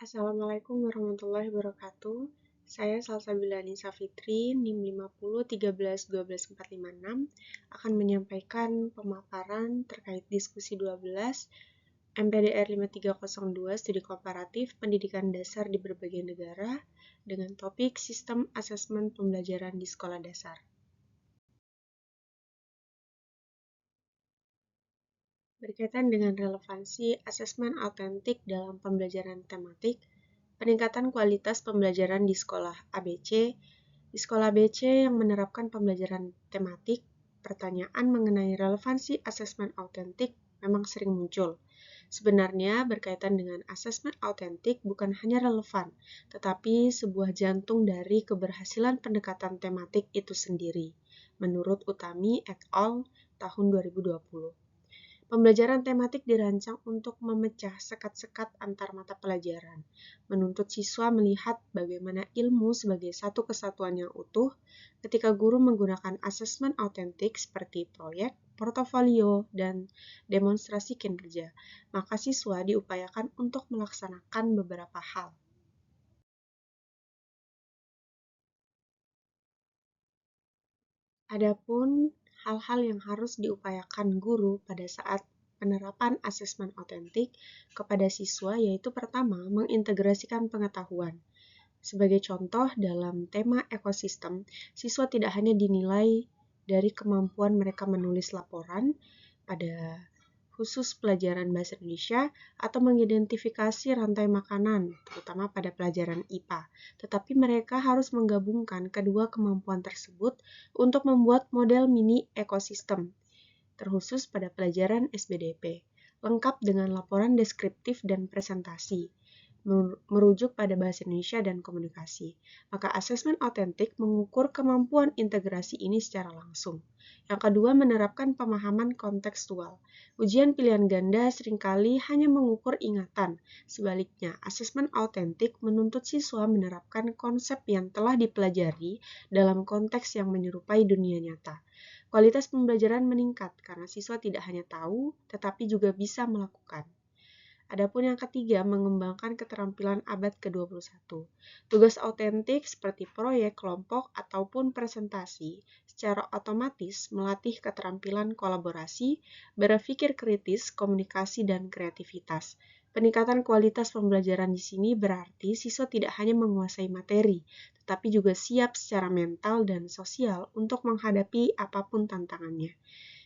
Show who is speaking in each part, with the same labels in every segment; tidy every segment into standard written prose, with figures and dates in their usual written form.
Speaker 1: Assalamualaikum warahmatullahi wabarakatuh. Saya Salsabila Nisa Fitri, NIM 5013121456, akan menyampaikan pemaparan terkait diskusi 12 MPDR 5302 Studi Komparatif Pendidikan Dasar di Berbagai Negara dengan topik Sistem Asesmen Pembelajaran di Sekolah Dasar. Berkaitan dengan relevansi asesmen autentik dalam pembelajaran tematik, peningkatan kualitas pembelajaran di sekolah ABC. Di sekolah ABC yang menerapkan pembelajaran tematik, pertanyaan mengenai relevansi asesmen autentik memang sering muncul. Sebenarnya, berkaitan dengan asesmen autentik bukan hanya relevan, tetapi sebuah jantung dari keberhasilan pendekatan tematik itu sendiri, menurut Utami et al. Tahun 2020. Pembelajaran tematik dirancang untuk memecah sekat-sekat antar mata pelajaran, menuntut siswa melihat bagaimana ilmu sebagai satu kesatuan yang utuh. Ketika guru menggunakan asesmen autentik seperti proyek, portofolio, dan demonstrasi kinerja, maka siswa diupayakan untuk melaksanakan beberapa hal. Adapun hal-hal yang harus diupayakan guru pada saat penerapan asesmen autentik kepada siswa yaitu pertama, mengintegrasikan pengetahuan. Sebagai contoh, dalam tema ekosistem, siswa tidak hanya dinilai dari kemampuan mereka menulis laporan pada khusus pelajaran Bahasa Indonesia atau mengidentifikasi rantai makanan, terutama pada pelajaran IPA. Tetapi mereka harus menggabungkan kedua kemampuan tersebut untuk membuat model mini ekosistem, terkhusus pada pelajaran SBDP, lengkap dengan laporan deskriptif dan presentasi, merujuk pada bahasa Indonesia dan komunikasi. Maka asesmen autentik mengukur kemampuan integrasi ini secara langsung. Yang kedua, menerapkan pemahaman kontekstual. Ujian pilihan ganda seringkali hanya mengukur ingatan. Sebaliknya, asesmen autentik menuntut siswa menerapkan konsep yang telah dipelajari dalam konteks yang menyerupai dunia nyata. Kualitas pembelajaran meningkat karena siswa tidak hanya tahu, tetapi juga bisa melakukan. Adapun yang ketiga, mengembangkan keterampilan abad ke-21. Tugas autentik seperti proyek kelompok ataupun presentasi secara otomatis melatih keterampilan kolaborasi, berpikir kritis, komunikasi, dan kreativitas. Peningkatan kualitas pembelajaran di sini berarti siswa tidak hanya menguasai materi, tetapi juga siap secara mental dan sosial untuk menghadapi apapun tantangannya.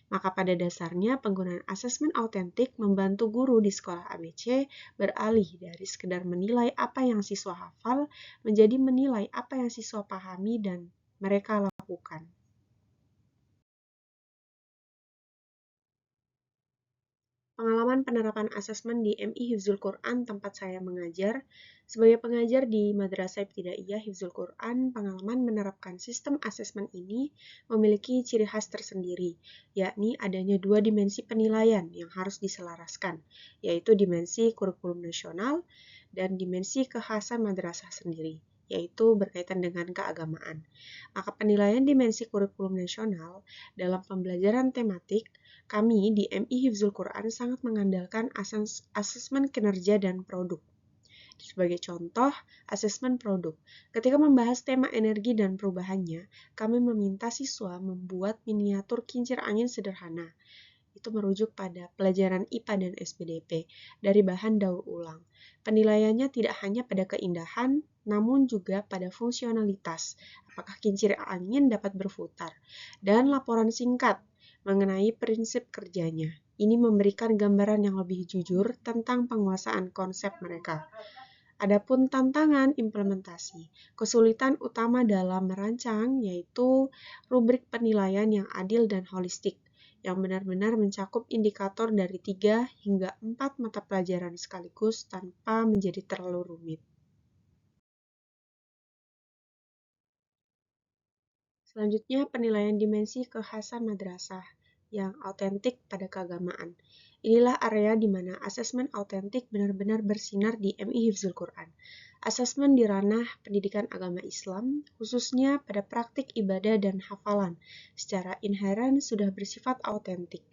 Speaker 1: Maka pada dasarnya penggunaan asesmen autentik membantu guru di sekolah ABC beralih dari sekedar menilai apa yang siswa hafal menjadi menilai apa yang siswa pahami dan mereka lakukan. Pengalaman penerapan asesmen di MI Hifzul Quran tempat saya mengajar. Sebagai pengajar di Madrasah Ibtidaiyah Hifzul Quran, pengalaman menerapkan sistem asesmen ini memiliki ciri khas tersendiri, yakni adanya dua dimensi penilaian yang harus diselaraskan, yaitu dimensi kurikulum nasional dan dimensi kekhasan madrasah sendiri, yaitu berkaitan dengan keagamaan. Maka penilaian dimensi kurikulum nasional dalam pembelajaran tematik, kami di MI Hifzul Quran sangat mengandalkan asesmen kinerja dan produk. Sebagai contoh, asesmen produk. Ketika membahas tema energi dan perubahannya, kami meminta siswa membuat miniatur kincir angin sederhana. Itu merujuk pada pelajaran IPA dan SPDP dari bahan daur ulang. Penilaiannya tidak hanya pada keindahan, namun juga pada fungsionalitas. Apakah kincir angin dapat berputar? Dan laporan singkat mengenai prinsip kerjanya. Ini memberikan gambaran yang lebih jujur tentang penguasaan konsep mereka. Adapun tantangan implementasi, kesulitan utama dalam merancang yaitu rubrik penilaian yang adil dan holistik, yang benar-benar mencakup indikator dari 3 hingga 4 mata pelajaran sekaligus tanpa menjadi terlalu rumit. Selanjutnya, penilaian dimensi kekhasan madrasah yang autentik pada keagamaan. Inilah area di mana asesmen autentik benar-benar bersinar di MI Hifzul Quran. Asesmen di ranah pendidikan agama Islam, khususnya pada praktik ibadah dan hafalan, secara inheren sudah bersifat autentik,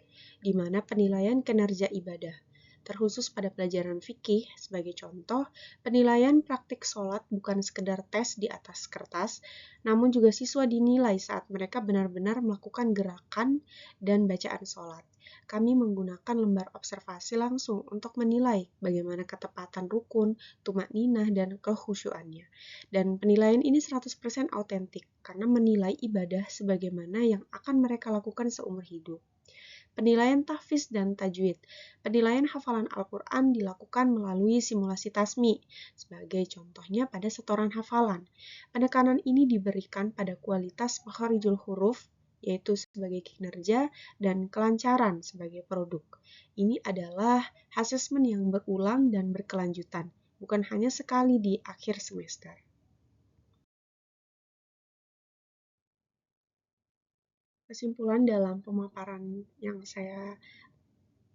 Speaker 1: di mana penilaian kinerja ibadah, terkhusus pada pelajaran fikih. Sebagai contoh, penilaian praktik sholat bukan sekedar tes di atas kertas, namun juga siswa dinilai saat mereka benar-benar melakukan gerakan dan bacaan sholat. Kami menggunakan lembar observasi langsung untuk menilai bagaimana ketepatan rukun, tumakninah, dan kekhusyuannya. Dan penilaian ini 100% autentik karena menilai ibadah sebagaimana yang akan mereka lakukan seumur hidup. Penilaian tahfiz dan tajwid. Penilaian hafalan Al-Quran dilakukan melalui simulasi tasmi, sebagai contohnya pada setoran hafalan. Penekanan ini diberikan pada kualitas makharijul huruf, yaitu sebagai kinerja, dan kelancaran sebagai produk. Ini adalah asesmen yang berulang dan berkelanjutan, bukan hanya sekali di akhir semester. Kesimpulan dalam pemaparan yang saya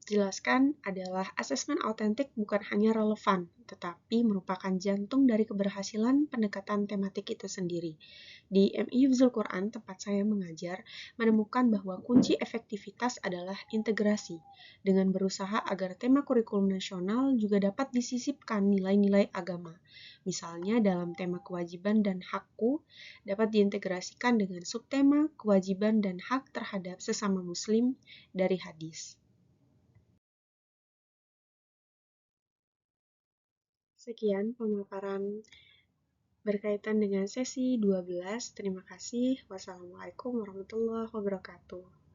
Speaker 1: jelaskan adalah asesmen autentik bukan hanya relevan, tetapi merupakan jantung dari keberhasilan pendekatan tematik itu sendiri. Di MI Hifzul Quran, tempat saya mengajar, menemukan bahwa kunci efektivitas adalah integrasi, dengan berusaha agar tema kurikulum nasional juga dapat disisipkan nilai-nilai agama. Misalnya dalam tema kewajiban dan hakku, dapat diintegrasikan dengan subtema kewajiban dan hak terhadap sesama muslim dari hadis. Sekian pemaparan berkaitan dengan sesi 12. Terima kasih. Wassalamualaikum warahmatullahi wabarakatuh.